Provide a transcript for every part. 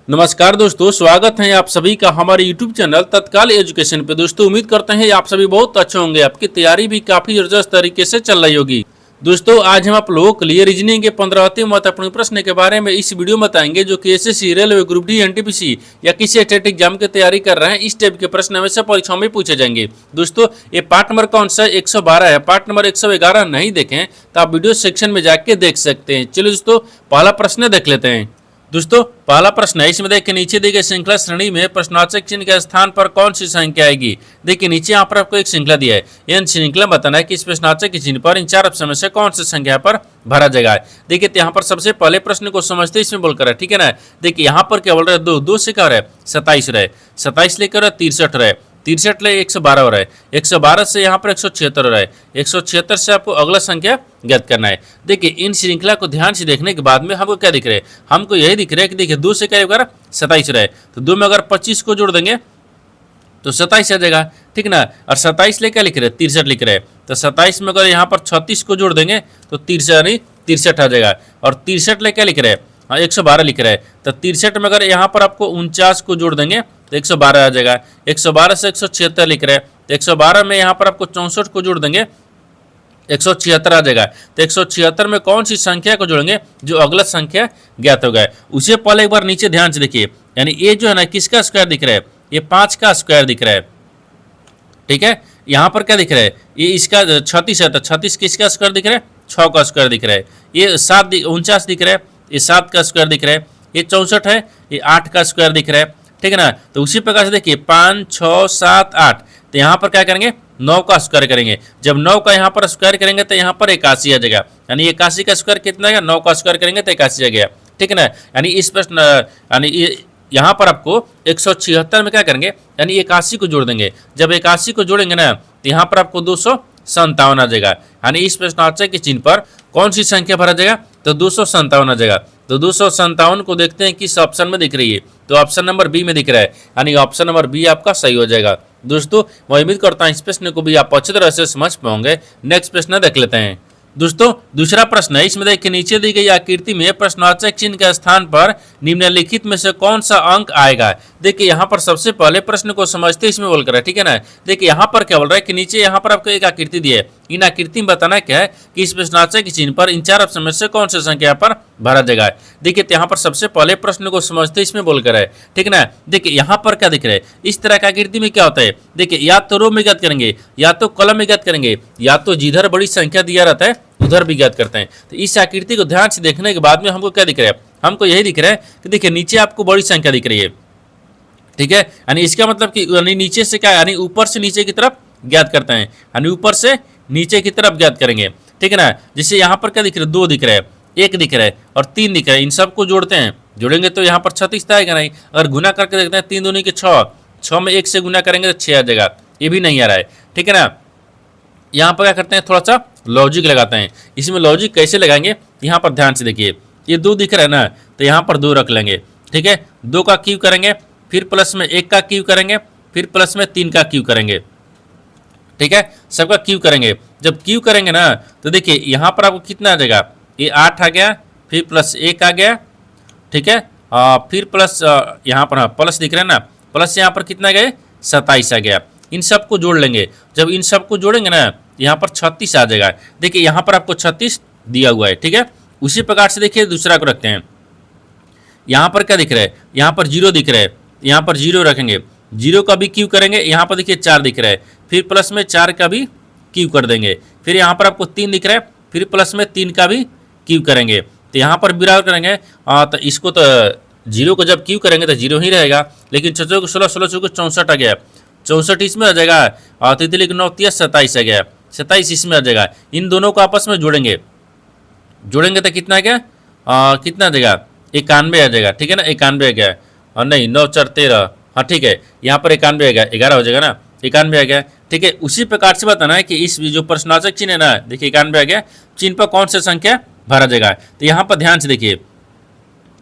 नमस्कार दोस्तों, स्वागत है आप सभी का हमारे YouTube चैनल तत्काल एजुकेशन पे। दोस्तों उम्मीद करते हैं आप सभी बहुत अच्छे होंगे, आपकी तैयारी भी काफी जबरदस्त तरीके से चल रही होगी। दोस्तों आज हम आप लोगों के लिए रीजनिंग के 15 महत्वपूर्ण प्रश्न के बारे में इस वीडियो में बताएंगे, जो कि SSC, railway, group D, NTPC या किसी स्टेट एग्जाम की तैयारी कर रहे हैं। इस टाइप के प्रश्न हमेशा परीक्षाओं में पूछे जाएंगे। दोस्तों ये पार्ट नंबर कौन सा 112 है, पार्ट नंबर 111 नहीं देखें तो आप वीडियो सेक्शन में जाके देख सकते हैं। चलिए दोस्तों पहला प्रश्न देख लेते हैं। दोस्तों पहला प्रश्न है, इसमें देखिए नीचे दी गई श्रृंखला श्रेणी में प्रश्नवाचक चिन्ह के स्थान पर कौन सी संख्या आएगी। देखिए नीचे यहाँ पर आपको एक श्रृंखला दिया है, यह श्रृंखला बताना है कि इस प्रश्नवाचक के चिन्ह पर इन चार ऑप्शन में से कौन सी संख्या पर भरा जाएगा। देखिए यहाँ पर सबसे पहले प्रश्न को समझते इसमें बोलकर है, ठीक है ना। देखिए यहाँ पर क्या बोल रहे हैं, दो से क्या रहे 27 रहे, 27 लेकर 63 रहे, 63 ले 112 हो रहा है, 112 से यहाँ पर 176 हो रहा है, 176 से आपको अगला संख्या ज्ञात करना है। देखिए इन श्रृंखला को ध्यान से देखने के बाद में हमको क्या दिख रहा है, हमको यही दिख रहा है कि देखिए 2 से क्या होगा 27 रहे, तो 2 में अगर 25 को जोड़ देंगे तो 27 आ जाएगा, ठीक ना। और 27 ले क्या लिख रहे हैं 63 लिख रहे हैं, तो 27 में अगर यहाँ पर 36 को जोड़ देंगे तो 63 आ जाएगा। और 63 ले क्या लिख रहे हैं, हाँ 112 लिख रहे हैं, तो 63 में अगर यहाँ पर आपको 49 को जोड़ देंगे तो 112 आ जाएगा। 112 से 176 लिख रहे हैं, तो 112 में यहाँ पर आपको 64 को जोड़ देंगे 176 आ जाएगा। तो 176 में कौन सी संख्या को जोड़ेंगे जो अगला संख्या ज्ञात हो गया। उसे पहले एक बार नीचे ध्यान से देखिए, यानी ये जो है ना किसका स्क्वायर दिख रहा है, ये 5 का स्क्वायर दिख रहा है, ठीक है। यहाँ पर क्या दिख रहा है, ये इसका 36 है, तो 36 किसका स्क्वायर दिख रहा है, 6 का स्क्वायर दिख रहा है। ये 49 दिख रहा है, ये 7 का स्क्वायर दिख रहा है। ये 64 है, ये 8 का स्क्वायर दिख रहा है, ठीक है ना। तो उसी प्रकार से देखिए 5, 6, 7, 8, तो यहाँ पर क्या करेंगे 9 का स्क्वायर करेंगे। जब 9 का यहाँ पर स्क्वायर करेंगे तो यहाँ पर 81 आ जाएगा, यानी 81 का स्क्वायर कितना है, 9 का स्क्वायर करेंगे तो 81 आ गया, ठीक है ना। यानी इस प्रश्न यानी यहाँ पर आपको 176 में क्या करेंगे, यानी 81 को जोड़ देंगे। जब 81 को जोड़ेंगे ना तो यहाँ पर आपको 257 आ जाएगा। यानी इस प्रश्नवाचक के चिन्ह पर कौन सी संख्या भरा जाएगा, तो 257 आ जाएगा। तो 257 को देखते हैं किस ऑप्शन में दिख रही है, तो ऑप्शन नंबर बी में दिख रहा है, यानी ऑप्शन नंबर बी आपका सही हो जाएगा। दोस्तों मैं उम्मीद करता हूँ इस प्रश्न को भी आप अच्छी तरह से समझ पाओगे। नेक्स्ट प्रश्न देख लेते हैं। दोस्तों दूसरा प्रश्न है, इसमें देखिए नीचे दी गई आकृति में प्रश्नवाचक चिन्ह के स्थान पर निम्नलिखित में से कौन सा अंक आएगा। देखिए यहाँ पर सबसे पहले प्रश्न को समझते इसमें बोल कर है, ठीक है ना। देखिए यहाँ पर क्या बोल रहा है कि नीचे यहाँ पर आपको एक आकृति दी है, इन आकृति में बताना क्या है कि इस प्रश्नवाचक चिन्ह पर इन चार ऑप्शन में से कौन सा संख्या पर भरा जाएगा। देखिए यहाँ पर सबसे पहले प्रश्न को समझते इसमें बोलकर है, ठीक ना। देखिए यहाँ पर क्या दिख रहा है, इस तरह का आकृति में क्या होता है, देखिए या तो रो में ज्ञात करेंगे, या तो कॉलम में ज्ञात करेंगे, या तो जिधर बड़ी संख्या दिया रहता है उधर भी ज्ञात करते हैं। तो इस आकृति को ध्यान से देखने के बाद में हमको क्या दिख रहा है, हमको यही दिख रहा है कि देखिए नीचे आपको बड़ी संख्या दिख रही है, ठीक है। यानी इसका मतलब कि यानी नीचे से क्या, यानी ऊपर से नीचे की तरफ ज्ञात करते हैं, यानी ऊपर से नीचे की तरफ ज्ञात करेंगे, ठीक है ना। जैसे यहाँ पर क्या दिख रहा है, 2 दिख रहा है, 1 दिख रहा है और 3 दिख रहा है। इन सबको जोड़ते हैं, जोड़ेंगे तो यहाँ पर 36 आएगा नहीं। अगर गुना करके देखते हैं 3 दूनी के 6, 6 में 1 से गुना करेंगे तो 6 आ जाएगा, ये भी नहीं आ रहा है, ठीक है ना। यहाँ पर क्या करते हैं, थोड़ा सा लॉजिक लगाते हैं। इसमें लॉजिक कैसे लगाएंगे, यहाँ पर ध्यान से देखिए, ये 2 दिख रहा है ना, तो यहाँ पर 2 रख लेंगे, ठीक है। 2 का क्यूब करेंगे, फिर प्लस में 1 का क्यूब करेंगे, फिर प्लस में 3 का क्यूब करेंगे, ठीक है। सबका क्यूब करेंगे। जब क्यूब करेंगे ना तो देखिए यहाँ पर आपको कितना आ जाएगा, ये 8 आ गया, फिर प्लस 1 आ गया, ठीक है। फिर प्लस यहाँ पर प्लस दिख रहा है ना, प्लस यहाँ पर कितना गए 27 आ गया। इन सब को जोड़ लेंगे, जब इन सब को जोड़ेंगे ना यहाँ पर 36 आ जाएगा। देखिए यहाँ पर आपको 36 दिया हुआ है, ठीक है। उसी प्रकार से देखिए दूसरा को रखते हैं। यहाँ पर क्या दिख रहा है, यहाँ पर 0 दिख रहा है, यहाँ पर 0 रखेंगे, 0 का भी क्यूब करेंगे। यहाँ पर देखिए 4 दिख रहा है, फिर प्लस में 4 का भी क्यूब कर देंगे। फिर यहाँ पर आपको 3 दिख रहा है, फिर प्लस में 3 का भी क्यूब करेंगे। तो यहाँ पर बराबर करेंगे, तो इसको तो 0 को जब क्यूब करेंगे तो 0 ही रहेगा, लेकिन 6 को 16, 16 को 64 आ गया, 64 इसमें आ जाएगा, और 3 9 27 आ गया, 27 इसमें आ जाएगा। इन दोनों को आपस में जोड़ेंगे, जोड़ेंगे तो कितना आ गया, कितना आ जाएगा 91 आ जाएगा, ठीक है ना। 91 आ गया, और नहीं 9 4 13, हाँ ठीक है, यहाँ पर 91 आ गया, 11 हो जाएगा ना, 91 आ गया, ठीक है। उसी प्रकार से बताना है कि इस जो प्रश्नवाचक चिन्ह है ना, देखिए 91 आ गया, चिन्ह पर कौन सा संख्या भरा जाएगा। तो यहाँ पर ध्यान से देखिए,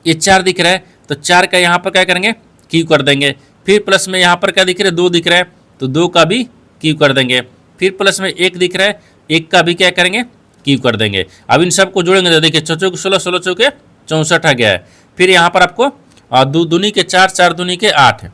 ये 4 दिख रहा है, तो 4 का यहाँ पर क्या करेंगे क्यूब कर देंगे। फिर प्लस में यहाँ पर क्या दिख रहा है, 2 दिख रहा है, तो 2 का भी क्यूब कर देंगे। फिर प्लस में 1 दिख रहा है, 1 का भी क्या करेंगे क्यूब कर देंगे। अब इन सबको जोड़ेंगे तो देखिए 6 को 16, 16 चौके 64 आ गया है। फिर यहाँ पर आपको और दो दूनी के 4, 4 दूनी के 8,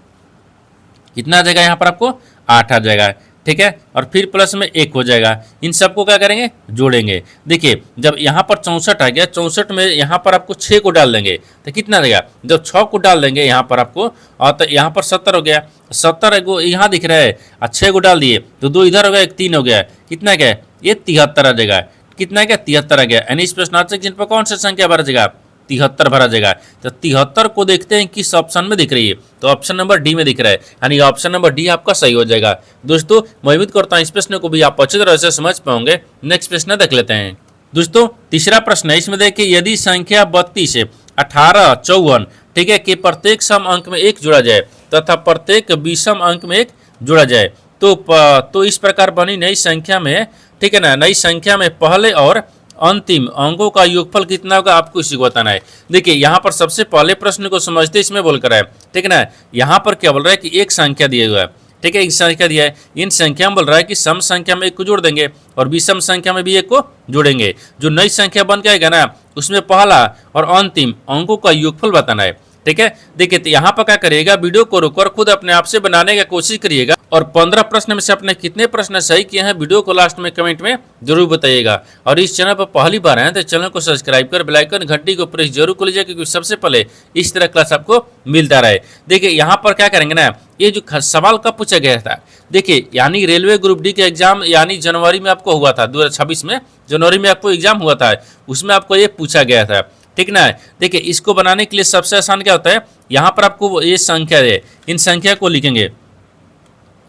कितना आ जाएगा यहाँ पर आपको 8 आ जाएगा, ठीक है। और फिर प्लस में 1 हो जाएगा। इन सबको क्या करेंगे, जोड़ेंगे। देखिए जब यहाँ पर 64 आ गया, 64 में यहाँ पर आपको 6 को डाल देंगे तो कितना रहेगा, जब 6 को डाल देंगे यहाँ पर आपको, और तो यहाँ पर 70 हो गया, 70 को यहाँ दिख रहा है और 6 को डाल दिए तो 2 इधर हो गया, 1 3 हो गया, कितना गया, ये 73 आ जाएगा। कितना गया, 73 आ गया। यानी इस प्रश्नार्थक चिन्ह पर कौन सी संख्या भरा जाएगा, 73 भरा जाएगा। तो 73 को देखते हैं किस ऑप्शन में दिख रही है, तो ऑप्शन नंबर डी में दिख रहा है, यानी ऑप्शन नंबर डी आपका सही हो जाएगा। दोस्तों मैं उम्मीद करता हूं इस प्रश्न को भी आप अच्छी तरह से समझ पाओगे। नेक्स्ट प्रश्न देख लेते हैं। दोस्तों तीसरा प्रश्न है, इसमें देखिए यदि संख्या 32 है, 18, 54, ठीक है, कि प्रत्येक सम अंक में 1 जोड़ा जाए तथा प्रत्येक विषम अंक में 1 जोड़ा जाए तो इस प्रकार बनी नई संख्या में, ठीक है ना, नई संख्या में पहले और अंतिम अंकों का योगफल कितना होगा, आपको इसी को बताना है। देखिए यहाँ पर सबसे पहले प्रश्न को समझते इसमें बोल कर है, ठीक है ना। यहाँ पर क्या बोल रहा है कि एक संख्या दिया हुआ है, ठीक है, एक संख्या दिया है, इन संख्या में बोल रहा है कि सम संख्या में 1 को जोड़ देंगे और विषम संख्या में भी 1 को जोड़ेंगे। जो नई संख्या बन के आएगा ना, उसमें पहला और अंतिम अंकों का योगफल बताना है, ठीक है। देखिए तो यहाँ पर क्या करिएगा, वीडियो को रोककर खुद अपने आप से बनाने की कोशिश करिएगा और 15 प्रश्न में से अपने कितने प्रश्न सही किए हैं वीडियो को लास्ट में कमेंट में जरूर बताइएगा। और इस चैनल पर पहली बार आए तो चैनल को सब्सक्राइब कर बेल आइकन घंटी को प्रेस जरूर कर लीजिए, क्योंकि सबसे पहले इस तरह क्लास आपको मिलता रहे। देखिए यहाँ पर क्या करेंगे ना, ये जो सवाल कब पूछा गया था, देखिए यानी रेलवे ग्रुप डी का एग्जाम यानी जनवरी में आपको हुआ था, 2026 में जनवरी में आपको एग्जाम हुआ था, उसमें आपको ये पूछा गया था, ठीक ना। देखिए इसको बनाने के लिए सबसे आसान क्या होता है, यहाँ पर आपको ये संख्या है, इन संख्या को लिखेंगे,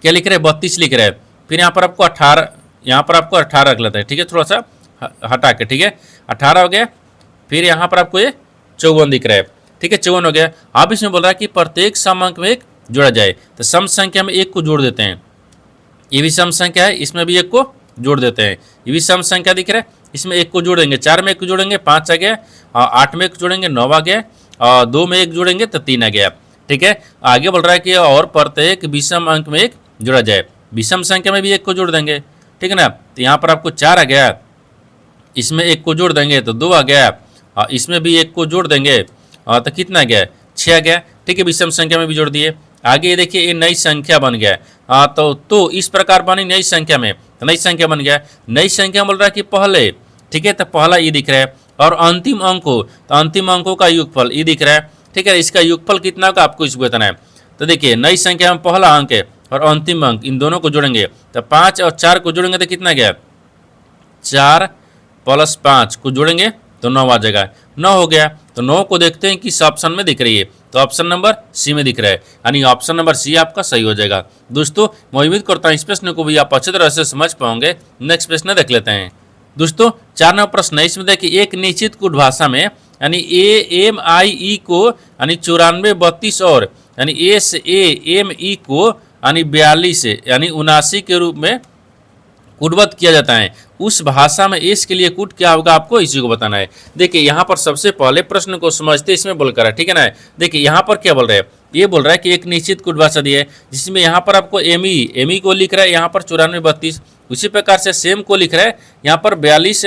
क्या लिख रहे हैं, 32 लिख रहे हैं, फिर यहाँ पर आपको 18, यहाँ पर आपको 18 रख लेते हैं, ठीक है, थोड़ा सा हटा के, ठीक है, 18 हो गया। फिर यहाँ पर आपको ये 54 दिख रहा है, ठीक है, 54 हो गया। अब इसमें बोल रहा है कि प्रत्येक सम अंक में 1 जोड़ा जाए, तो सम संख्या में 1 को जोड़ देते हैं, ये भी सम संख्या है, इसमें भी 1 को जोड़ देते हैं, ये भी सम संख्या दिख रहा है, इसमें 1 को जोड़ेंगे, 4 में 1 को जोड़ेंगे 5 आ गया, 8 में 1 जोड़ेंगे 9 आ गया, और 2 में 1 जोड़ेंगे तो 3 आ गया, ठीक है। आगे बोल रहा है कि और प्रत्येक विषम अंक में 1 जोड़ा जाए, विषम संख्या में भी 1 को जोड़ देंगे, ठीक है ना। तो यहाँ पर आपको 4 आ गया, इसमें 1 को जोड़ देंगे तो 2 आ गया, और इसमें भी 1 को जोड़ देंगे तो कितना आ गया, 6 आ गया, ठीक है, विषम संख्या में भी जोड़ दिए। आगे देखिए ये नई संख्या बन गया, तो इस प्रकार बनी नई संख्या में, तो नई संख्या बन गया। नई संख्या बोल रहा है कि पहले, ठीक है, तो पहला ये दिख रहा है, और अंतिम अंकों, तो अंतिम अंकों का योगफल ये दिख रहा है, ठीक है। इसका योगफल कितना होगा आपको इसको बताना है। तो देखिए नई संख्या में पहला अंक है और अंतिम अंक, इन दोनों को जोड़ेंगे तो 5 और 4 को जोड़ेंगे तो कितना गया, 4 + 5 को जोड़ेंगे तो 9 आ जाएगा, 9 हो गया। तो 9 को देखते हैं किस ऑप्शन में दिख रही है, तो ऑप्शन नंबर सी में दिख रहा है, यानी ऑप्शन नंबर सी आपका सही हो जाएगा। दोस्तों मैं उम्मीद करता हूँ इस प्रश्न को भी आप अच्छी तरह से समझ पाओगे। नेक्स्ट प्रश्न देख लेते हैं। दोस्तों 4 नंबर प्रश्न है, इसमें देखिए एक निश्चित कूट भाषा में यानी AMIE को यानी 94, 32 और यानी SAME को यानी 42 यानी 79 के रूप में कूटबद्ध किया जाता है, उस भाषा में एस के लिए कूट क्या होगा, आपको इसी को बताना है। देखिए यहाँ पर सबसे पहले प्रश्न को समझते इसमें बोलकर है, ठीक है ना। देखिए यहाँ पर क्या बोल रहे हैं, ये बोल रहा है कि एक निश्चित कूट भाषा दी है जिसमें यहाँ पर आपको एमी को लिख रहा है, यहाँ पर 94, 32, उसी प्रकार से सेम को लिख रहा है यहाँ पर 42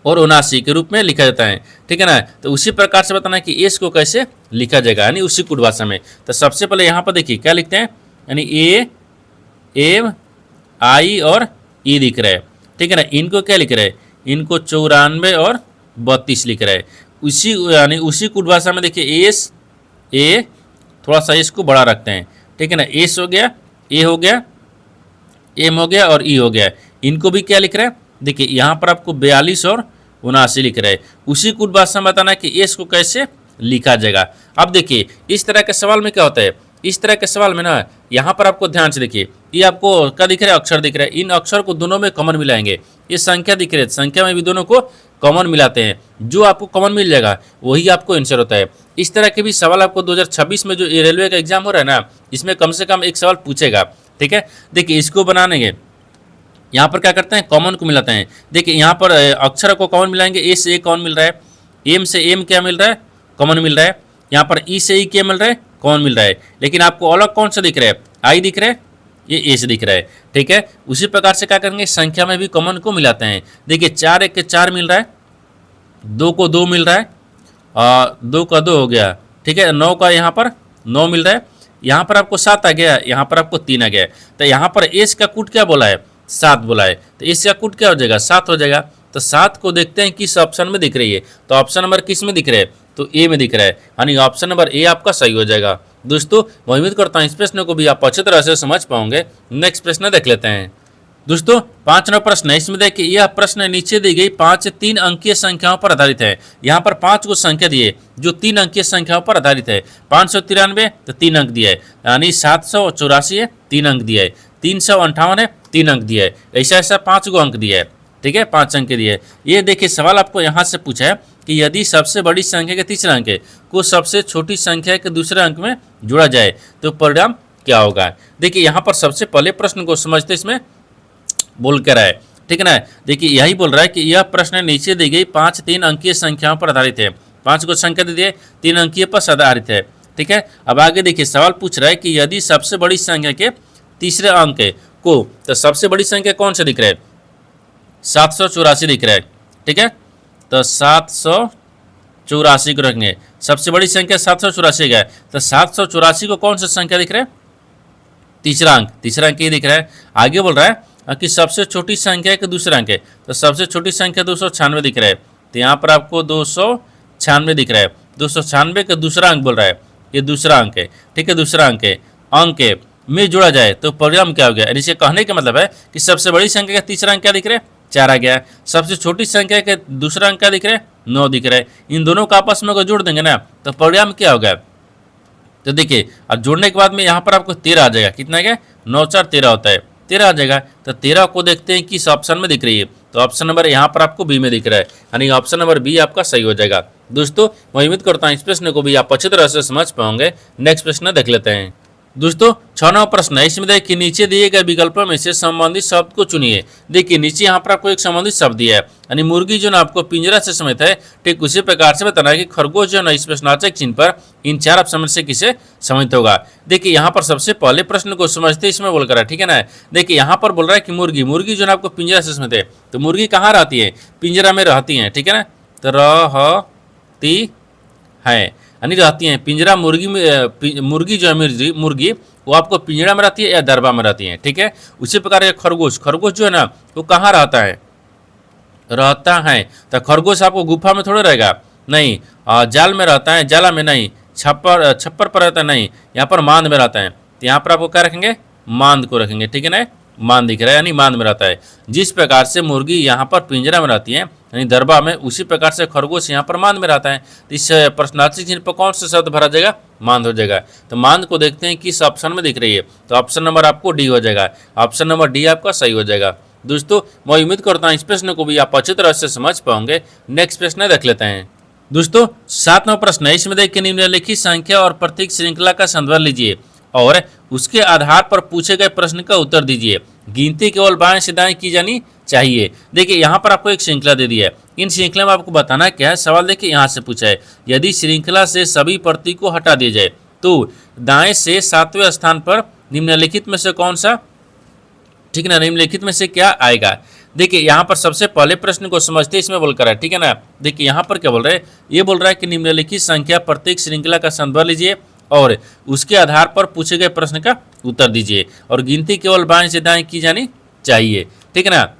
और 79 के रूप में लिखा जाता है, ठीक है ना। तो उसी प्रकार से बताना है कि एस को कैसे लिखा जाएगा, यानी उसी कूट भाषा में। तो सबसे पहले यहाँ पर देखिए क्या लिखते हैं, यानी AMI और ई दिख रहा है, ठीक है ना। इनको क्या लिख रहा है, इनको 94 और 32 लिख रहा है, उसी यानी उसी कूट भाषा में देखिए एस ए, थोड़ा सा इसको बड़ा रखते हैं, ठीक है ना। एस हो गया, ए हो गया, एम हो गया और ई हो गया, इनको भी क्या लिख रहा है, देखिए यहाँ पर आपको 42 और 79 लिख रहा है। उसी कूट भाषा में बताना है कि एस को कैसे लिखा जाएगा। अब देखिए इस तरह के सवाल में क्या होता है, इस तरह के सवाल में ना यहाँ पर आपको ध्यान से देखिए, ये आपको क्या दिख रहा है, अक्षर दिख रहा है, इन अक्षर को दोनों में कॉमन मिलाएंगे। ये संख्या दिख रही है, संख्या में भी दोनों को कॉमन मिलाते हैं, जो आपको कॉमन मिल जाएगा वही आपको आंसर होता है। इस तरह के भी सवाल आपको 2026 में जो रेलवे का एग्जाम हो रहा है ना, इसमें कम से कम एक सवाल पूछेगा, ठीक है। देखिए इसको बनाने के यहाँ पर क्या करते हैं, कॉमन को मिलाते हैं। देखिए यहाँ पर अक्षर को कॉमन मिलाएंगे, ए से ए कॉमन मिल रहा है, एम से एम क्या मिल रहा है, कॉमन मिल रहा है, यहाँ पर ई से ई क्या मिल रहा है, कॉमन मिल रहा है। लेकिन आपको अलग कौन सा दिख रहा है, आई दिख रहा है, ये ए से दिख रहा है, ठीक है। उसी प्रकार से क्या करेंगे, संख्या में भी कॉमन को मिलाते हैं। देखिए 4 1 के 4 मिल रहा है, 2 को 2 मिल रहा है, 2 का 2 हो गया, ठीक है, 9 का यहाँ पर 9 मिल रहा है, यहाँ पर आपको 7 आ गया, यहाँ पर आपको 3 आ गया। तो यहाँ पर एस का कूट क्या बोला है, 7 बोला है, तो एस का कूट क्या हो जाएगा, 7 हो जाएगा। तो 7 को देखते हैं किस ऑप्शन में दिख रही है, तो ऑप्शन नंबर किस में दिख रहा है, तो ए में दिख रहा है, यानी ऑप्शन नंबर ए आपका सही हो जाएगा। दोस्तों मैं उम्मीद करता हूँ इस प्रश्न को भी आप अच्छी तरह से समझ पाओगे। नेक्स्ट प्रश्न देख लेते हैं। दोस्तों 5 नंबर प्रश्न है, इसमें देखिए यह प्रश्न नीचे दी गई 5 3 अंकीय संख्याओं पर आधारित है। यहाँ पर 5 को संख्या दिए जो 3 अंकीय संख्याओं पर आधारित है। 593 तो 3 अंक दिया है, यानी 784 है, 3 अंक दिया है, 358 है, 3 अंक दिया है, ऐसा ऐसा 5 को अंक दिया है। ठीक है, 5 अंक दिए। ये देखिए सवाल आपको यहाँ से पूछा है कि यदि सबसे बड़ी संख्या के तीसरे अंक को सबसे छोटी संख्या के दूसरे अंक में जोड़ा जाए तो परिणाम क्या होगा। देखिए यहाँ पर सबसे पहले प्रश्न को समझते इसमें बोल कर है, ठीक है ना। देखिए यही बोल रहा है कि यह प्रश्न नीचे दी गई 5 3 अंकीय संख्याओं पर आधारित है। 5 को संख्या दे दिए, 3 अंकीय पर आधारित है। ठीक है, अब आगे देखिए सवाल पूछ रहा है कि यदि सबसे बड़ी संख्या के तीसरे अंक को, तो सबसे बड़ी संख्या कौन सा दिख रहा है, 784 दिख रहा है। ठीक है, तो 784 को रखेंगे, सबसे बड़ी संख्या 784 का है, तो 784 को कौन सा संख्या दिख रहा है, तीसरा अंक ये दिख रहा है। आगे बोल रहा है कि सबसे छोटी संख्या के दूसरा अंक है, तो सबसे छोटी संख्या 296 दिख रहा है, तो यहाँ पर आपको 296 दिख रहा है। 296 का दूसरा अंक बोल रहा है, ये दूसरा अंक है। ठीक है, दूसरा अंक में जोड़ा जाए तो परिणाम क्या हो गया। इसे कहने का मतलब है कि सबसे बड़ी संख्या का तीसरा अंक क्या दिख रहा है, 4 आ गया। सबसे छोटी संख्या के दूसरा अंक क्या दिख रहा है, 9 दिख रहा है। इन दोनों को आपस में अगर जोड़ देंगे ना तो परिणाम क्या होगा। तो देखिए अब जोड़ने के बाद में यहाँ पर आपको 13 आ जाएगा। कितना गया, 9 4 13 होता है, 13 आ जाएगा। तो 13 को देखते हैं किस ऑप्शन में दिख रही है, तो ऑप्शन नंबर यहाँ पर आपको बी में दिख रहा है, यानी ऑप्शन नंबर बी आपका सही हो जाएगा। दोस्तों मैं उम्मीद करता हूँ इस प्रश्न को भी आप अच्छी तरह से समझ पाओगे। नेक्स्ट प्रश्न देख लेते हैं। दोस्तों 6 नंबर प्रश्न है, इसमें देखिए नीचे दिए गए विकल्पों में से संबंधित शब्द को चुनिए। देखिए नीचे यहाँ पर आपको एक संबंधित शब्द दिया है, यानी मुर्गी जो ना आपको पिंजरा से समेत है। ठीक उसी प्रकार से बताना है कि खरगोश जो ना इस प्रश्नार्थक चिन्ह पर इन 4 ऑप्शन में से किसे समित होगा। देखिए यहाँ पर सबसे पहले प्रश्न को समझते इसमें बोल कर है, ठीक है ना। देखिए यहाँ पर बोल रहा है कि मुर्गी जो ना आपको पिंजरा से समेत है, तो मुर्गी कहाँ रहती है, पिंजरा में रहती है। ठीक है ना, तो रहती है यानी रहती हैं पिंजरा। मुर्गी जो है मुर्गी वो आपको पिंजरा में रहती है या दरबा में रहती है। ठीक है, उसी प्रकार खरगोश जो है ना वो कहाँ रहता है, तो खरगोश आपको गुफा में थोड़ा रहेगा, नहीं जाल में रहता है, जाला में नहीं, छप्पर पर रहता है, नहीं यहाँ पर मांद में रहता है। तो यहाँ पर आपको क्या रखेंगे, मांद को रखेंगे। ठीक है ना, मांद दिख रहा है यानी मांद में रहता है। जिस प्रकार से मुर्गी यहाँ पर पिंजरा में रहती है यानी दरबा में, उसी प्रकार से खरगोश यहाँ पर मांद में रहता है। तो इस प्रश्नार्थक चिन्ह पर कौन सा शब्द भरा जाएगा, मांद हो जाएगा। तो मांद को देखते हैं किस ऑप्शन में दिख रही है, तो ऑप्शन नंबर आपको डी हो जाएगा। ऑप्शन नंबर डी आपका सही हो जाएगा। दोस्तों मैं उम्मीद करता हूँ इस प्रश्न को भी आप अच्छी तरह से समझ पाओगे। नेक्स्ट प्रश्न देख लेते हैं। दोस्तों 7 नंबर प्रश्न है, इसमें देखिए निम्नलिखित संख्या और प्रतीक श्रृंखला का संदर्भ लीजिए और उसके आधार पर पूछे गए प्रश्न का उत्तर दीजिए। गिनती केवल बाएं से दाएं की जानी चाहिए। देखिए यहाँ पर आपको एक श्रृंखला दे दी है, इन श्रृंखला में आपको बताना क्या है। सवाल देखिए यहाँ से पूछा है, यदि श्रृंखला से सभी प्रतीक को हटा दिया जाए तो दाएं से 7वें स्थान पर निम्नलिखित में से कौन सा, ठीक है ना, निम्नलिखित में से क्या आएगा। देखिए यहाँ पर सबसे पहले प्रश्न को समझते इसमें बोल कर है, ठीक है ना। देखिए यहाँ पर क्या बोल रहे हैं, ये बोल रहा है कि निम्नलिखित संख्या प्रत्येक श्रृंखला का संदर्भ लीजिए और उसके आधार पर पूछे गए प्रश्न का उत्तर दीजिए और गिनती केवल बाएं से दाएं की जानी चाहिए। ठीक है ना।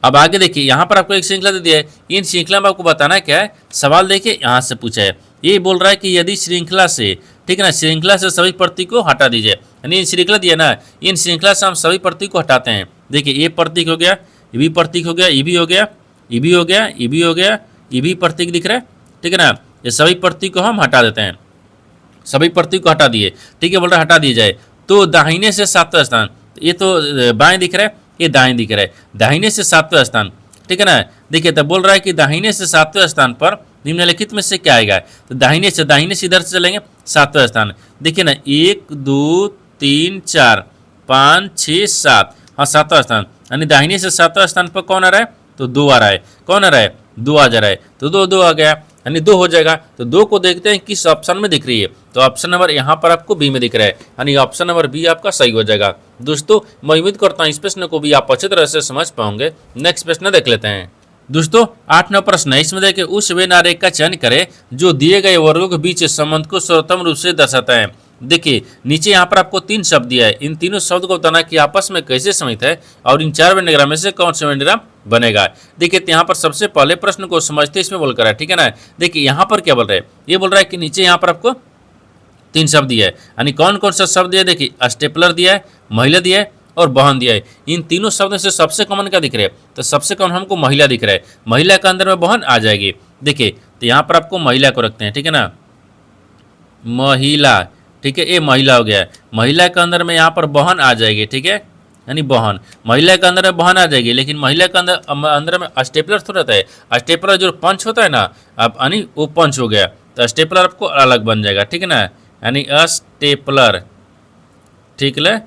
अब आगे देखिए यहाँ पर आपको एक श्रृंखला दे दिया है, इन श्रृंखला में आपको बताना क्या है। सवाल देखिए यहाँ से पूछा है, ये बोल रहा है कि यदि श्रृंखला से, ठीक है ना, श्रृंखला से सभी प्रतीक को हटा दीजिए, यानी इन श्रृंखला दिया ना, इन श्रृंखला से हम सभी प्रतीक को हटाते हैं। देखिए ये प्रतीक हो गया, ये भी प्रतीक हो गया, ये भी हो गया, ये भी हो गया, ये भी हो गया, ये भी प्रतीक दिख रहा है। ठीक है ना, ये सभी प्रतीक को हम हटा देते हैं, सभी प्रतीक को हटा दिए। ठीक है, बोल रहा है हटा दिया जाए तो दाहिने से 7वां स्थान, ये तो बाएं दिख रहा है, ये दाएं दिख रहा है, दाहिने से 7वां स्थान। ठीक है ना। देखिए तब बोल रहा है कि दाहिने से 7वें स्थान पर निम्नलिखित में से क्या आएगा, तो दाहिने से इधर से चलेंगे 7वां स्थान। देखिए ना 1 2 3 4 5 6 7, हाँ 7वां स्थान, यानी दाहिने से 7वां स्थान पर कौन आ रहा है, तो 2 आ रहा है। कौन आ रहा है, 2 आ जा रहा है, तो 2 2 आ गया, यानी 2 हो जाएगा। तो 2 को देखते हैं किस ऑप्शन में दिख रही है, तो ऑप्शन नंबर यहाँ पर आपको बी में दिख रहा है, यानी ऑप्शन नंबर बी आपका सही हो जाएगा। दोस्तों मैं उम्मीद करता हूँ इस प्रश्न को भी आप अच्छी तरह से समझ पाओगे। नेक्स्ट प्रश्न देख लेते हैं। दोस्तों 8 प्रश्न है, इसमें देखिए उस वे आरेख का चयन करें जो दिए गए वर्गों के बीच संबंध को सर्वोत्तम रूप से दर्शाता है। देखिए नीचे यहाँ पर आपको 3 शब्द दिया है, इन तीनों शब्द को बताना कि आपस में कैसे संबंधित है और इन 4 वेन डायग्राम में से कौन सा वेन डायग्राम बनेगा। देखिए तो यहाँ पर सबसे पहले प्रश्न को समझते इसमें बोल कर है, ठीक है ना। देखिए यहाँ पर क्या बोल रहा है, ये बोल रहा है कि नीचे यहाँ पर आपको 3 शब्द दिया है, यानी कौन कौन सा शब्द दिया है। देखिए स्टेपलर दिया है, महिला दिया है और बहन दिया है। इन तीनों शब्दों से सबसे कॉमन क्या दिख रहा है, तो सबसे कॉमन हमको महिला दिख रहा है। महिला के अंदर में बहन आ जाएगी। देखिए तो यहाँ पर आपको महिला को रखते हैं, ठीक है ना, महिला, ठीक है, ये महिला हो गया है। महिला के अंदर में यहाँ पर बहन आ जाएगी, ठीक है, यानी बहन, महिला के अंदर में बहन आ जाएगी। लेकिन महिला के अंदर में स्टेपलर थोड़ा रहता है, स्टेपलर जो पंच होता है ना, अब यानी वो पंच हो गया, तो स्टेपलर आपको अलग बन जाएगा, ठीक है ना, यानी स्टेपलर, ठीक है,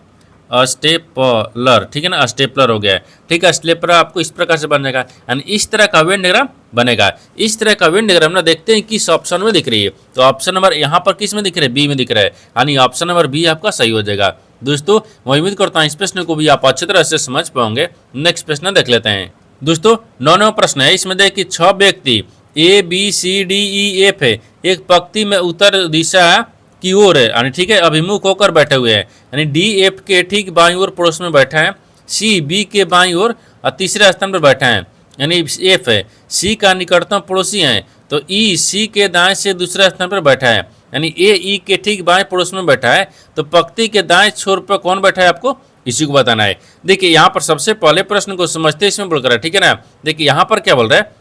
स्टेपलर, ठीक है ना, स्टेपलर हो गया है, ठीक है। स्टेपलर आपको इस प्रकार से बन जाएगा, यानी इस तरह का वेन डायग्राम बनेगा। इस तरह का वेन डायग्राम ना देखते हैं किस ऑप्शन में दिख रही है, तो ऑप्शन नंबर यहाँ पर किस में दिख रहा है, बी में दिख रहा है, यानी ऑप्शन नंबर बी आपका सही हो जाएगा। दोस्तों मैं उम्मीद करता हूँ इस प्रश्न को भी आप अच्छी तरह से समझ पाओगे। नेक्स्ट प्रश्न देख लेते हैं। दोस्तों 9वां प्रश्न है, इसमें देखिए 6 व्यक्ति A B C D E F है, एक पंक्ति में उत्तर दिशा की ओर है, यानी ठीक है, अभिमुख होकर बैठे हुए हैं, यानी डी एफ के ठीक बाईं ओर पड़ोस में बैठा है, सी बी के बाईं ओर और तीसरे स्थान पर बैठा है, यानी एफ है सी का निकटतम पड़ोसी है, तो ई सी के दाएं से दूसरे स्थान पर बैठा है, यानी ए ई के ठीक बाएं पड़ोस में बैठा है, तो पंक्ति के दाएं छोर पर कौन बैठा है आपको इसी को बताना है। देखिए यहाँ पर सबसे पहले प्रश्न को समझते इसमें बोल कर, ठीक है ना। देखिए यहाँ पर क्या बोल रहा है,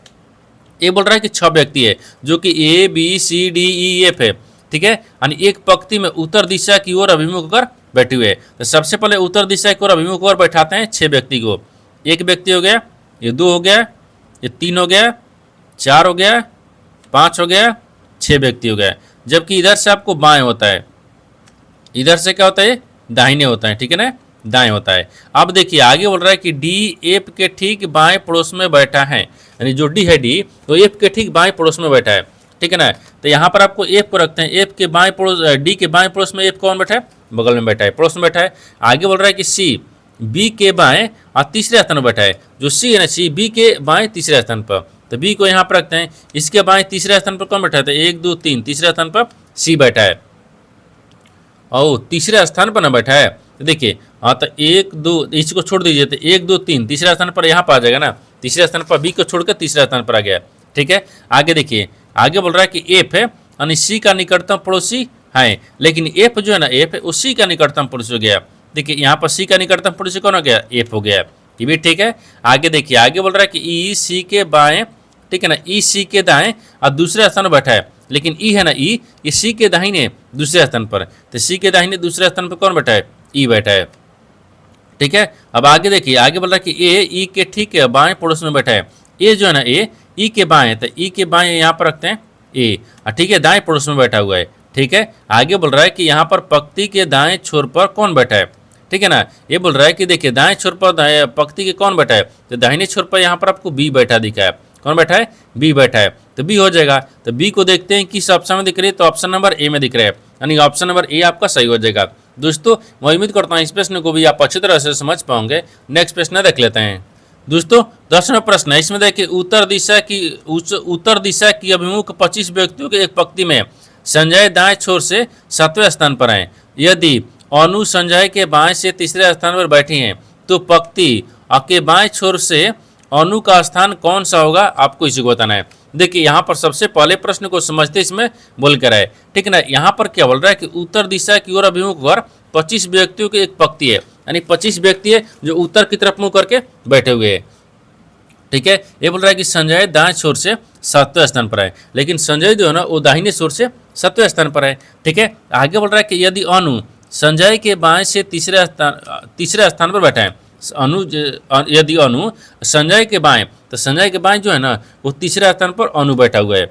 ये बोल रहा है कि 6 व्यक्ति है जो कि A B C D E F है, ठीक है, यानी एक पंक्ति में उत्तर दिशा की ओर अभिमुख होकर बैठे हुए। तो सबसे पहले उत्तर दिशा की ओर अभिमुख होकर बैठाते हैं 6 व्यक्ति को। एक व्यक्ति हो गया, ये 2 हो गया, ये 3 हो गया, 4 हो गया, 5 हो गया, 6 व्यक्ति हो गया। जबकि इधर से आपको बाएं होता है, इधर से क्या होता है, दाहिने होता है, ठीक है ना, दाएं होता है। अब देखिए आगे बोल रहा है कि डी एफ के ठीक बाएं पड़ोस में बैठा है, यानी जो डी है डी, तो एफ के ठीक बाएं पड़ोस में बैठा है, ठीक है ना। तो यहाँ पर आपको एफ को रखते हैं, एफ के बाएं पड़ोस, डी के बाएं पड़ोस में एफ कौन बैठा है, बगल में बैठा है, पड़ोस में बैठा है। आगे बोल रहा है कि सी बी के बाएं और तीसरे स्थान पर बैठा है, जो सी है ना, सी बी के बाएं तीसरे स्थान पर, तो बी को यहाँ पर रखते हैं। इसके बाएं तीसरे स्थान पर कौन बैठा है, तो 1 2 3 तीसरे स्थान पर सी बैठा है, और तीसरे स्थान पर ना बैठा है। तो देखिए हाँ, तो 1 2 इसको छोड़ दीजिए, तो 1 2 3 तीसरे स्थान पर यहाँ पर आ जाएगा ना, तीसरे स्थान पर बी को छोड़कर तीसरे स्थान पर आ गया, ठीक है। आगे देखिए आगे बोल रहा है कि एफ है यानी सी का निकटतम पड़ोसी है, लेकिन एफ जो है ना, एफ है उसी का निकटतम पड़ोसी हो गया। देखिए यहाँ पर सी का निकटतम पड़ोसी कौन हो गया, एफ हो गया, ये भी ठीक है। आगे देखिए आगे बोल रहा है कि ई सी के बाएं, ठीक है ना, ई सी के दाएं और दूसरे स्थान पर बैठा है, लेकिन ई है ना, ई सी के दाहिने दूसरे स्थान पर, तो सी के दाहिने दूसरे स्थान पर कौन बैठा है, ई बैठा है, ठीक है। अब आगे देखिए आगे बोल रहा है कि ए ई के ठीक है बाएं पड़ोस में बैठा है, ए जो है ना, ए ई के बाएं, तो ई के बाएं यहाँ पर रखते हैं ए, ठीक है, दाएं पड़ोस में बैठा हुआ है, ठीक है। आगे बोल रहा है कि यहाँ पर पंक्ति के दाएं छोर पर कौन बैठा है, ठीक है ना। ये बोल रहा है कि देखिए दाएं छोर पर पंक्ति के कौन बैठा है, तो दाहिने छोर पर यहाँ पर आपको बी बैठा दिखा है, कौन बैठा है, बी बैठा है, तो बी हो जाएगा। तो बी को देखते हैं किस ऑप्शन में दिख रही है, तो ऑप्शन नंबर ए में दिख रहा है, यानी ऑप्शन नंबर ए आपका सही हो जाएगा। दोस्तों मैं उम्मीद करता हूँ इस प्रश्न को भी आप अच्छी तरह से समझ पाओगे। नेक्स्ट प्रश्न देख लेते हैं। दोस्तों 10वां प्रश्न है, इसमें देखिए उत्तर दिशा की अभिमुख 25 व्यक्तियों के एक पंक्ति में संजय दाएं छोर से 7वें स्थान पर हैं। यदि अनु संजय के बाएं से तीसरे स्थान पर बैठी हैं, तो पंक्ति के बाएं छोर से अनु का स्थान कौन सा होगा, आपको इसी को बताना है। देखिए यहाँ पर सबसे पहले प्रश्न को समझते इसमें बोल कर है, ठीक है ना। यहाँ पर क्या बोल रहा है कि उत्तर दिशा की ओर अभिमुख होकर 25 व्यक्तियों की एक पंक्ति है, यानी 25 व्यक्ति है जो उत्तर की तरफ मुंह करके बैठे हुए हैं, ठीक है। ये बोल रहा है कि संजय दाएं छोर से 7वें स्थान पर है, लेकिन संजय जो है ना वो दाहिने छोर से 7वें स्थान पर है, ठीक है। आगे बोल रहा है कि यदि अनु संजय के बाएं से तीसरे स्थान पर बैठा है, यदि अनु संजय के बाएं, तो संजय के बाएं जो है ना वो तीसरे स्थान पर अनु बैठा हुआ है।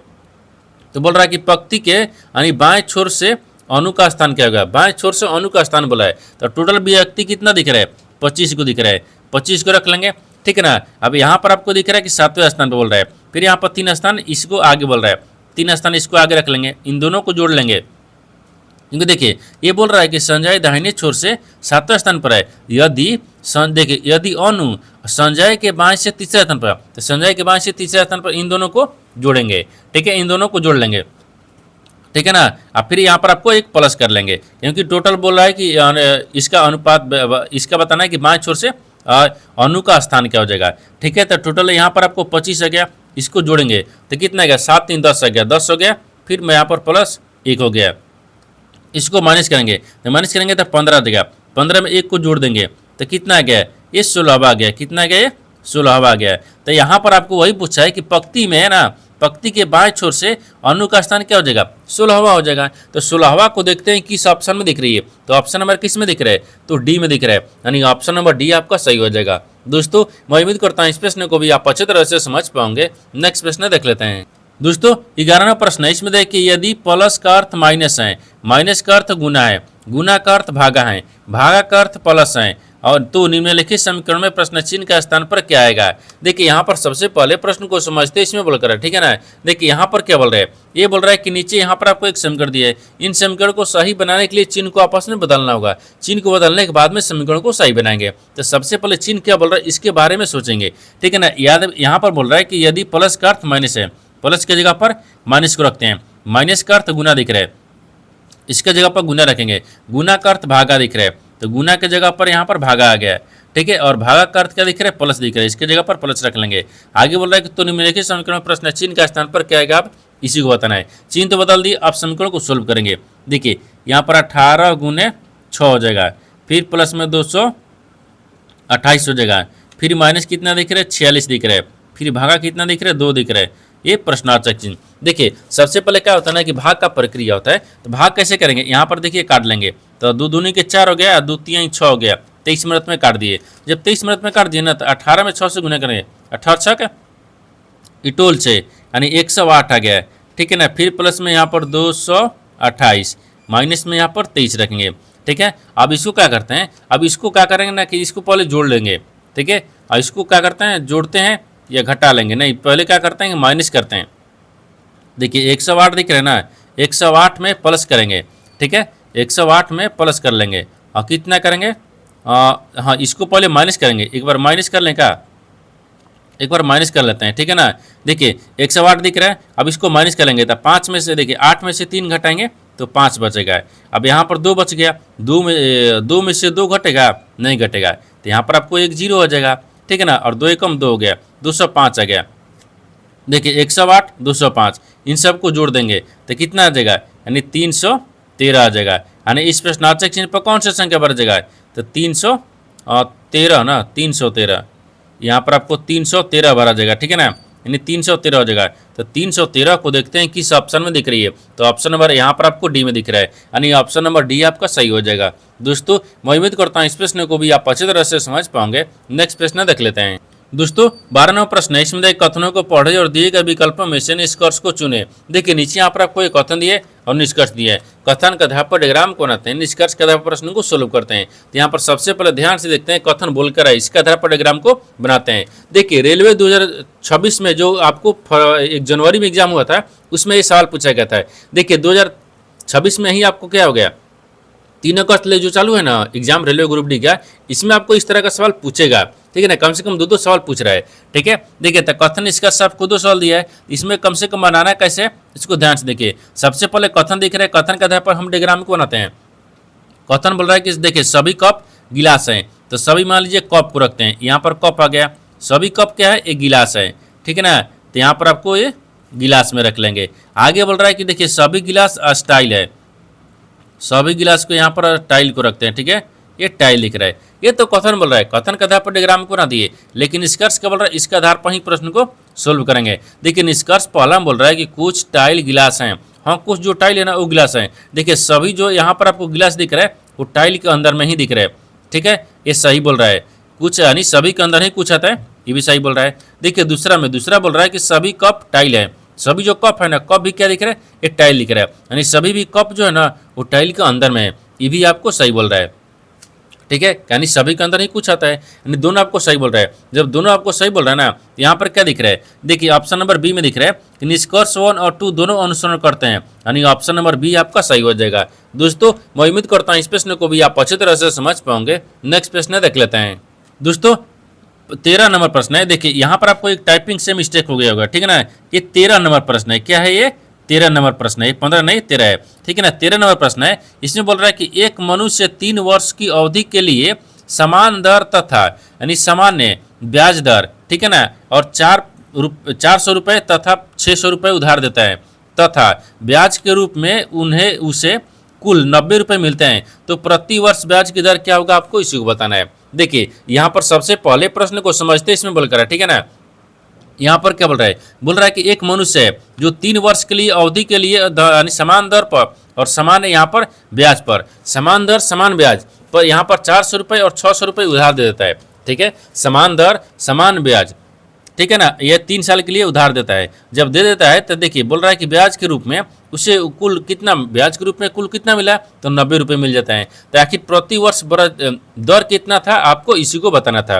तो बोल रहा है कि पंक्ति के यानी बाएं छोर से अनु का स्थान क्या होगा, बाएं छोर से अनु का स्थान बोला है। तो टोटल व्यक्ति कितना दिख रहा है, 25 को दिख रहा है, 25 को रख लेंगे, ठीक है ना। अब यहाँ पर आपको दिख रहा है कि 7वें स्थान पर बोल रहा है, फिर यहाँ पर 3 स्थान इसको आगे बोल रहा है, 3 स्थान इसको आगे रख लेंगे, इन दोनों को जोड़ लेंगे, क्योंकि देखिए ये बोल रहा है कि संजय दाहिने छोर से 7वें स्थान पर है। यदि देखिए यदि अनु संजय के बाएं से तीसरे स्थान पर, तो संजय के बाएं से तीसरे स्थान पर इन दोनों को जोड़ेंगे। ठीक है, इन दोनों को जोड़ लेंगे। ठीक है ना। अब फिर यहाँ पर आपको एक प्लस कर लेंगे, क्योंकि टोटल बोल रहा है कि इसका अनुपात, इसका बताना है कि बाएं छोर से अनु का स्थान क्या हो जाएगा। ठीक है, तो टोटल यहाँ पर आपको 25 आ गया, इसको जोड़ेंगे तो कितना आ गया, 7 3 10 आ गया, 10 हो गया। फिर मैं यहाँ पर प्लस 1 हो गया, इसको माइनस करेंगे तो माइनस करेंगे तो 15 देगा, 15 में 1 को जोड़ देंगे तो कितना आ गया, ये 16 आ गया। कितना आ गया, ये 16 आ गया। तो यहाँ पर आपको वही पूछा है कि पंक्ति में है ना, पंक्ति के बाएं छोर से अनु का स्थान क्या हो जाएगा, 16वां हो जाएगा। तो 16वां को देखते हैं किस ऑप्शन में दिख रही है, तो ऑप्शन नंबर किस में दिख रहा है, तो डी में दिख रहा है, यानी ऑप्शन नंबर डी आपका सही हो जाएगा। दोस्तों मैं उम्मीद करता हूँ इस प्रश्न को भी आप अच्छे तरह से समझ पाओगे। नेक्स्ट प्रश्न देख लेते हैं। दोस्तों 11वां प्रश्न है, इसमें देखिए यदि प्लस का अर्थ माइनस है, माइनस का अर्थ गुना है, गुना का अर्थ भागा है, भागा का अर्थ प्लस है, और तो निम्नलिखित समीकरण में प्रश्न चिन्ह का स्थान पर क्या आएगा। देखिए यहाँ पर सबसे पहले प्रश्न को समझते इसमें बोलकर है। ठीक है ना। देखिए यहाँ पर क्या बोल रहे हैं, ये बोल रहा है कि नीचे यहाँ पर आपको एक समीकरण दिया है, इन समीकरण को सही बनाने के लिए चिन्ह को आपस में बदलना होगा। चिन्ह को बदलने के बाद में समीकरण को सही बनाएंगे। तो सबसे पहले चिन्ह क्या बोल रहा है इसके बारे में सोचेंगे। ठीक है ना। याद यहाँ पर बोल रहा है कि यदि प्लस का अर्थ माइनस है, प्लस की जगह पर माइनस को रखते हैं, माइनस का अर्थ गुना दिख रहा है, इसके जगह पर गुना रखेंगे, गुना का अर्थ भागा दिख रहा है, तो गुना के जगह पर यहाँ पर भागा आ गया है। ठीक है, और भागा का अर्थ क्या दिख रहा है, प्लस दिख रहा है, इसके जगह पर प्लस रख लेंगे। आगे बोल रहा है कि तो निम्नलिखित समीकरण में प्रश्न चिन्ह का स्थान पर क्या आएगा, आप इसी को बताना है। चिन्ह तो बदल दिए, आप समीकरण को सोल्व करेंगे। देखिए यहाँ पर 18 गुने 6 हो जाएगा, फिर प्लस में 228 हो जाएगा, फिर माइनस कितना दिख रहा है, 46 दिख रहा है, फिर भागा कितना दिख रहा है, 2 दिख रहा है। ये प्रश्नार्थक चिन्ह। देखिए सबसे पहले क्या होता है ना कि भाग का प्रक्रिया होता है, तो भाग कैसे करेंगे, यहाँ पर देखिए काट लेंगे, तो 2 दूनी के 4 हो गया, 2 3 6 हो गया, 23 मिनट में काट दिए। जब 23 मिनट में काट दिए ना, तो 18 में 6 से गुना करेंगे, 18 6 का इटोल से, यानी 108 आ गया। ठीक है ना। फिर प्लस में यहाँ पर 228, माइनस में यहाँ पर 23 रखेंगे। ठीक है, अब इसको क्या करते हैं, अब इसको क्या करेंगे ना कि इसको पहले जोड़ लेंगे। ठीक है, और इसको क्या करते हैं, जोड़ते हैं या घटा लेंगे, नहीं पहले क्या करते हैं, माइनस करते हैं। देखिए 108 दिख रहा है ना, 108 में प्लस करेंगे। ठीक है, 108 में प्लस कर लेंगे, और कितना करेंगे, हाँ इसको पहले माइनस करेंगे, एक बार माइनस कर लें क्या, एक बार माइनस कर लेते हैं। ठीक है ना। देखिए 108 दिख रहा है, अब इसको माइनस करेंगे तो 5 में से, देखिए 8 में से 3 घटाएंगे तो 5 बचेगा। अब यहाँ पर 2 बच गया, 2 में से 2 घटेगा, नहीं घटेगा, तो यहाँ पर आपको 1 0 हो जाएगा। ठीक है ना। और 2 एकम 2 हो गया, 205 आ गया। देखिए 108 205 इन सब को जोड़ देंगे तो कितना आ जाएगा, यानी 313 आ जाएगा। यानी इस प्रश्नार्थक चिन्ह पर कौन सा संख्या बढ़ जाएगा, तो 313 ना, 313 यहाँ पर आपको 313 भरा जाएगा। ठीक है ना, यानी 313 हो जाएगा। तो 313 को देखते हैं किस ऑप्शन में दिख रही है, तो ऑप्शन नंबर यहाँ पर आपको डी में दिख रहा है, यानी ऑप्शन नंबर डी आपका सही हो जाएगा। दोस्तों मैं उम्मीद करता हूँ इस प्रश्न को भी आप अच्छी तरह से समझ पाओगे। नेक्स्ट प्रश्न देख लेते हैं। दोस्तों 12वां प्रश्न है, इसमें कथनों को पढ़े और दिए गए विकल्पों में से निष्कर्ष को चुने। देखिए नीचे यहाँ पर आपको एक कथन दिए और निष्कर्ष दिए है। कथन के आधार पर डायग्राम को बनाते हैं, निष्कर्ष के आधार पर प्रश्न को सोल्व करते हैं। तो यहाँ पर सबसे पहले ध्यान से देखते हैं कथन बोलकर है, इसके आधार पर डायग्राम को बनाते हैं। देखिए रेलवे 2026 में जो आपको 1 जनवरी में एग्जाम हुआ था, उसमें ये सवाल पूछा गया था। देखिए 2026 में ही आपको क्या हो गया, 3 अगस्त ले जो चालू है ना एग्जाम रेलवे ग्रुप डी का, इसमें आपको इस तरह का सवाल पूछेगा। ठीक है ना, कम से कम 2 सवाल पूछ रहा है। ठीक है, देखिए तो कथन इसका आपको 2 सवाल दिया है, इसमें कम से कम बनाना कैसे, इसको ध्यान से देखिए। सबसे पहले कथन दिख रहा है, कथन के आधार पर हम डायग्राम को बनाते हैं। कथन बोल रहा है कि देखिए सभी कप गिलास हैं, तो सभी मान लीजिए कप को रखते हैं, यहाँ पर कप आ गया, सभी कप क्या है, एक गिलास है। ठीक है ना, तो यहाँ पर आपको ये गिलास में रख लेंगे। आगे बोल रहा है कि देखिए सभी गिलास स्टाइल है, सभी गिलास को यहाँ पर टाइल को रखते हैं। ठीक है, ये टाइल लिख रहा है, ये तो कथन बोल रहा है, कथन के आधार पर डायग्राम को ना दिए, लेकिन निष्कर्ष क्या बोल रहा है, इसके आधार पर ही प्रश्न को सोल्व करेंगे। देखिए निष्कर्ष पहला बोल रहा है कि कुछ टाइल गिलास हैं, हाँ कुछ जो टाइल है ना वो गिलास हैं। देखिए सभी जो यहाँ पर आपको गिलास दिख रहा है वो टाइल के अंदर में ही दिख रहा है। ठीक है, ये सही बोल रहा है, कुछ यानी सभी के अंदर ही कुछ आता है, ये भी सही बोल रहा है। देखिए दूसरा बोल रहा है कि सभी कप टाइल है, सभी जो कप है ना, कप भी क्या दिख रहा है, एक टाइल दिख रहा है, यानी सभी भी कप जो है ना वो टाइल के अंदर में है, ये भी आपको सही बोल रहा है। ठीक है, यानी सभी के अंदर ही कुछ आता है, यानी दोनों आपको सही बोल रहा है। जब दोनों आपको सही बोल रहा है ना, तो यहाँ पर क्या दिख रहा है, देखिए ऑप्शन नंबर बी में दिख रहा है कि निष्कर्ष 1 और 2 दोनों अनुसरण करते हैं, यानी ऑप्शन नंबर बी आपका सही हो जाएगा। दोस्तों मैं उम्मीद करता हूँ इस प्रश्न को भी आप अच्छी तरह से समझ पाओगे। नेक्स्ट प्रश्न देख लेते हैं। दोस्तों 13 नंबर प्रश्न है। देखिए यहाँ पर आपको एक टाइपिंग से मिस्टेक हो गया होगा, ठीक है ना। ये 13 नंबर प्रश्न है। क्या है ये? 13 नंबर प्रश्न है, 15 नहीं 13 है, ठीक है ना। 13 नंबर प्रश्न है। इसमें बोल रहा है कि एक मनुष्य 3 वर्ष की अवधि के लिए समान दर तथा यानी सामान्य ब्याज दर, ठीक है ना, और 400 रुपये तथा 600 रुपये उधार देता है तथा ब्याज के रूप में उन्हें उसे कुल 90 रुपये मिलते हैं, तो प्रति वर्ष ब्याज की दर क्या होगा आपको इसी को बताना है। देखिए यहाँ पर सबसे पहले प्रश्न को समझते इसमें बोल कर है, ठीक है ना। यहाँ पर क्या बोल रहा है? बोल रहा है कि एक मनुष्य है जो 3 वर्ष के लिए अवधि के लिए यानी समान दर पर और समान यहाँ पर ब्याज पर, समान दर समान ब्याज पर यहाँ पर 400 रुपये और 600 रुपये उधार दे देता है, ठीक है। समान दर समान ब्याज, ठीक है ना, यह 3 साल के लिए उधार देता है। जब दे देता है तो देखिए बोल रहा है कि ब्याज के रूप में उसे कुल कितना, ब्याज के रूप में कुल कितना मिला, तो 90 रुपये मिल जाता है। तो आखिर प्रति वर्ष दर कितना था आपको इसी को बताना था।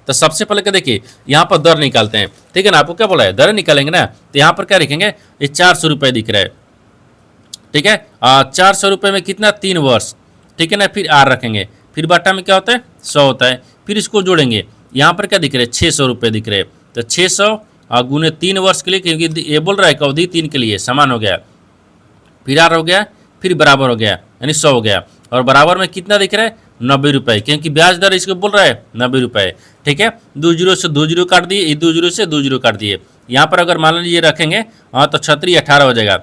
तो सबसे पहले क्या देखिए यहाँ पर दर निकालते हैं, ठीक है ना। आपको क्या बोला है? दर निकालेंगे ना, तो यहाँ पर क्या लिखेंगे? ये 400 रुपये दिख रहा है, ठीक है। 400 रुपये में कितना? 3 वर्ष, ठीक है ना। फिर आर रखेंगे, फिर बाटा में क्या होता है? 100 होता है। फिर इसको जोड़ेंगे, यहाँ पर क्या दिख रहे हैं? 600 रुपये दिख रहे हैं। तो 600 गुने 3 वर्ष के लिए, क्योंकि ये बोल रहा है कि अवधि 3 के लिए समान हो गया, फिर आर हो गया, फिर बराबर हो गया यानी 100 हो गया, और बराबर में कितना दिख रहा है? 90 रुपये, क्योंकि ब्याज दर इसको बोल रहा है 90 रुपये, ठीक है। 2 जीरो से 2 जीरो काट दिए, 2 जीरो से 2 जीरो काट दिए। यहाँ पर अगर मान लीजिए रखेंगे तो 36 18 हो जाएगा।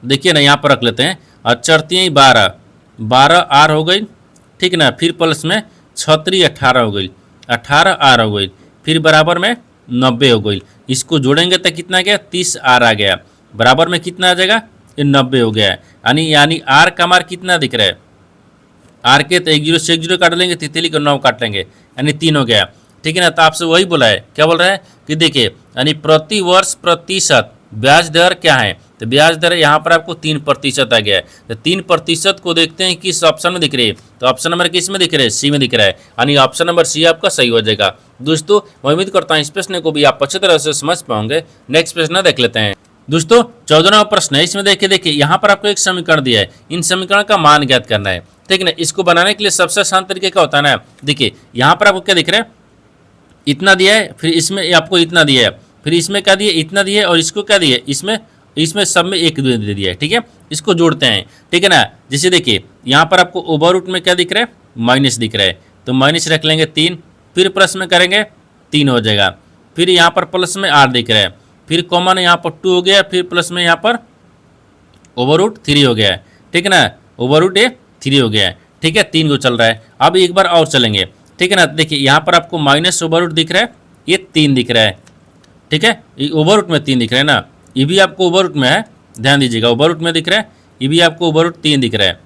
देखिए ना यहाँ पर रख लेते हैं, और 4 12 12 आर हो गई, ठीक है ना। फिर प्लस में 36 18 हो गई, 18 आर हो गई, फिर बराबर में 90 हो गई। इसको जोड़ेंगे तो कितना गया? 30 आर आ गया, बराबर में कितना आ जाएगा? ये 90 हो गया। यानी आर का मार कितना दिख रहा है? आर के तो 1 जीरो से 1 जीरो काट लेंगे, तितली को 9 काट लेंगे, यानी 3 हो गया, ठीक है ना। तो आपसे वही बोला है, क्या बोल रहा है कि देखिए यानी प्रति वर्ष प्रतिशत ब्याज दर क्या है? तो ब्याज दर यहाँ पर आपको 3% आ गया है। तो 3% को देखते हैं किस ऑप्शन में दिख रही है, तो ऑप्शन नंबर किस में दिख रहा है? सी में दिख रहा है, यानी ऑप्शन नंबर सी आपका सही हो जाएगा। दोस्तों मैं उम्मीद करता हूँ इस प्रश्न को भी आप अच्छी तरह से समझ पाओगे। नेक्स्ट प्रश्न देख लेते हैं। दोस्तों 14वां प्रश्न है। इसमें देखिए यहाँ पर आपको एक समीकरण दिया है, इन समीकरण का मान ज्ञात करना है, ठीक है ना। इसको बनाने के लिए सबसे आसान तरीके क्या होता है ना, देखिए यहाँ पर आपको क्या दिख रहा है? इतना दिया है, फिर इसमें आपको इतना दिया है, फिर इसमें क्या दिया? इतना दिया है, और इसको क्या दिया? इसमें सब में एक दे दिया है, ठीक है। इसको जोड़ते हैं, ठीक है ना। जैसे देखिए यहाँ पर आपको ओवर रूट में क्या दिख रहा है? माइनस दिख रहा है, तो माइनस रख लेंगे 3, फिर प्लस में करेंगे 3 हो जाएगा, फिर यहाँ पर प्लस में आर दिख रहा है, फिर कॉमन यहाँ पर 2 हो गया, फिर प्लस में यहाँ पर ओवर रूट 3 हो गया है, ठीक है ना। ओवर रूट 3 हो गया है, ठीक है। 3 को चल रहा है। अब एक बार और चलेंगे, ठीक है ना। देखिए यहाँ पर आपको माइनस ओवर रूट दिख रहा है, ये 3 दिख रहा है, ठीक है। ये ओवर रूट में 3 दिख रहा है ना, ये भी आपको ओवर रूट में है, ध्यान दीजिएगा, ओवर रूट में दिख रहा है, ये भी आपको ओवर रूट 3 दिख रहा है,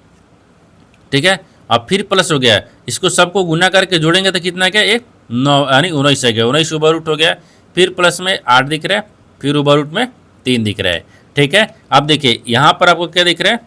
ठीक है। अब फिर प्लस हो गया, इसको सबको गुना करके जोड़ेंगे तो कितना क्या? एक 9 यानी 19 है गया, 19 ओवर रूट हो गया, फिर प्लस में 8 दिख रहा है, फिर ओवर रूट में 3 दिख रहा है, ठीक है। अब देखिए यहाँ पर आपको क्या दिख रहा है?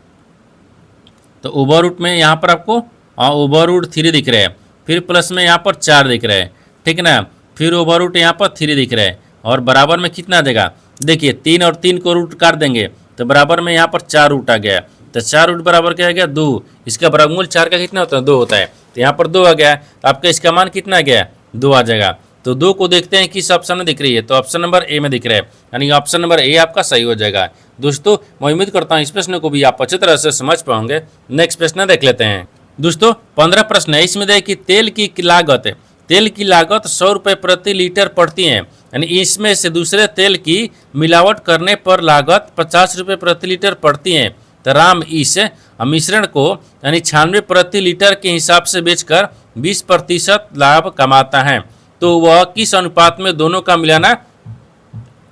तो ओवर रूट में यहाँ पर आपको ओवर रूट 3 दिख रहा है, फिर प्लस में यहाँ पर 4 दिख रहा है, ठीक है ना। फिर ओवर रूट यहाँ पर 3 दिख रहा है, और बराबर में कितना आ जाएगा? देखिए 3 और 3 को रूट काट देंगे तो बराबर में यहाँ पर 4 रूट आ गया, तो 4 रूट बराबर क्या आ गया? 2। इसका वर्गमूल 4 का कितना होता है? 2 होता है, तो यहाँ पर 2 आ गया, तो आपका इसका मान कितना आ गया? 2 आ जाएगा। तो 2 को देखते हैं किस ऑप्शन में दिख रही है, तो ऑप्शन नंबर ए में दिख रहा है, यानी ऑप्शन नंबर ए आपका सही हो जाएगा। दोस्तों मैं उम्मीद करता हूँ इस प्रश्न को भी आप अच्छी तरह से समझ पाओगे। नेक्स्ट प्रश्न देख लेते हैं। दोस्तों 15 प्रश्न है। इसमें देखिए तेल की लागत 100 रुपये प्रति लीटर पड़ती है, यानी इसमें से दूसरे तेल की मिलावट करने पर लागत 50 रुपये प्रति लीटर पड़ती है। तो राम इस मिश्रण को यानी 96 प्रति लीटर के हिसाब से बेचकर 20% लाभ कमाता है, तो वह किस अनुपात में दोनों का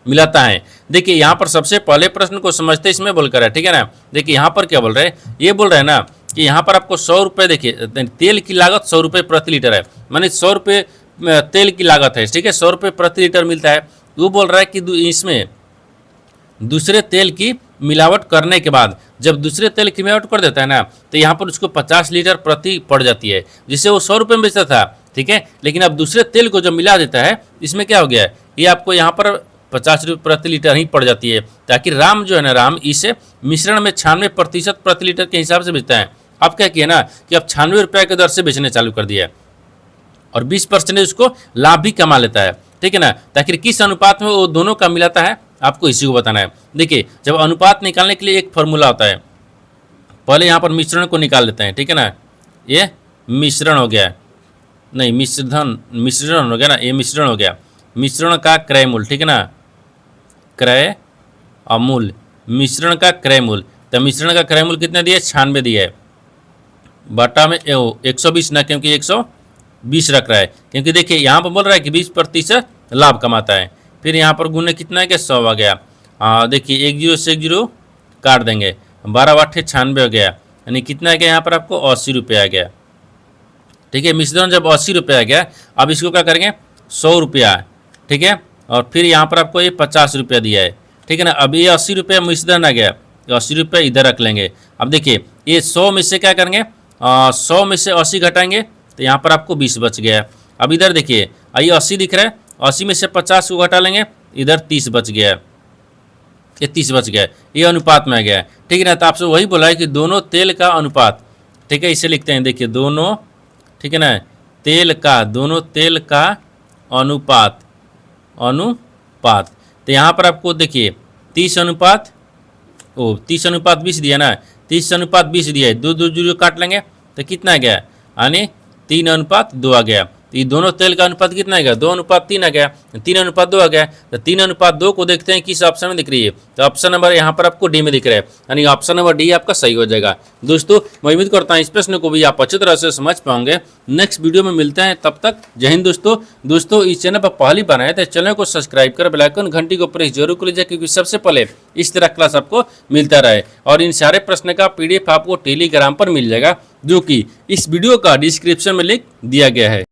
मिलाता है? देखिए यहाँ पर सबसे पहले प्रश्न को समझते इसमें बोलकर है, ठीक है ना। देखिए यहाँ पर क्या बोल रहे हैं? ये बोल रहे हैं ना कि यहाँ पर आपको 100 रुपये, देखिए तेल की लागत 100 रुपये प्रति लीटर है, माने 100 रुपये तेल की लागत है, ठीक है। 100 रुपये प्रति लीटर मिलता है। वो बोल रहा है कि इसमें दूसरे तेल की मिलावट करने के बाद जब दूसरे तेल की मिलावट कर देता है ना, तो यहाँ पर उसको 50 लीटर प्रति पड़ जाती है, जिससे वो 100 रुपये में बेचता था, ठीक है। लेकिन अब दूसरे तेल को जब मिला देता है, इसमें क्या हो गया? ये आपको यहाँ पर 50 रुपये प्रति लीटर ही पड़ जाती है, ताकि राम जो है ना, राम इसे मिश्रण में 96% प्रति लीटर के हिसाब से बेचता है। अब क्या किया ना कि अब 96 रुपये की दर से बेचने चालू कर दिया है, और 20% उसको लाभ भी कमा लेता है, ठीक है ना। तो आखिर किस अनुपात में वो दोनों का मिलाता है, आपको इसी को बताना है। देखिए, जब अनुपात निकालने के लिए एक फॉर्मूला होता है, पहले यहाँ पर मिश्रण को निकाल लेते हैं, ठीक है ना। ये मिश्रण हो गया, नहीं मिश्रण हो गया ना, ये मिश्रण हो गया, मिश्रण का क्रय मूल, ठीक है ना, क्रय अमूल, मिश्रण का क्रय मूल। तो मिश्रण का क्रय मूल कितना दिया है, 96 दिया है, बटा में 120 ना, क्योंकि 120 रख रहा है, क्योंकि देखिए यहाँ पर बोल रहा है कि 20% लाभ कमाता है। फिर यहाँ पर गुने कितना है कि 100 आ गया। देखिए 1 0 से 1 0 काट देंगे, 12 8 96 हो गया, यानी कितना आ गया यहाँ पर आपको 80 रुपये आ गया, ठीक है। मिश्रण जब 80 रुपये आ गया, अब इसको क्या करेंगे 100 रुपया, ठीक है। और फिर यहाँ पर आपको ये 50 रुपया दिया है, ठीक है ना। अब ये 80 रुपया मिश्रण आ गया, 80 रुपये इधर रख लेंगे। अब देखिए ये 100 में से क्या करेंगे, 100 में से 80 घटाएंगे तो यहाँ पर आपको 20 बच गया। अब इधर देखिए ये 80 दिख रहा है, 80 में से 50 को घटा लेंगे, इधर 30 बच गया, ये 30 बच गया, ये अनुपात में आ गया, ठीक है ना। तो आपसे वही बोला है कि दोनों तेल का अनुपात, ठीक है, इसे लिखते हैं, देखिए दोनों, ठीक है ना, दोनों तेल का अनुपात, तो यहाँ पर आपको देखिए 30 अनुपात 20 दिया ना, 30:20 दिया है, 2 2 0 काट लेंगे तो कितना आ गया, यानी 3:2 आ गया। तो ये दोनों तेल का अनुपात कितना आ गया, 2:3 आ गया, 3:2 आ गया। तो 3:2 को देखते हैं किस ऑप्शन में दिख रही है, तो ऑप्शन नंबर यहाँ पर आपको डी में दिख रहा है, यानी ऑप्शन नंबर डी आपका सही हो जाएगा। दोस्तों मैं उम्मीद करता हूँ इस प्रश्न को भी आप अच्छी तरह से समझ पाओगे। नेक्स्ट वीडियो में मिलते हैं, तब तक जय हिंद। दोस्तों इस चैनल पर पहली बार आए तो चैनल को सब्सक्राइब कर बेल आइकन घंटी को प्रेस जरूर कर लीजिए, क्योंकि सबसे पहले इस तरह क्लास आपको मिलता रहे। और इन सारे प्रश्न का PDF आपको टेलीग्राम पर मिल जाएगा, जो कि इस वीडियो का डिस्क्रिप्शन में लिंक दिया गया है।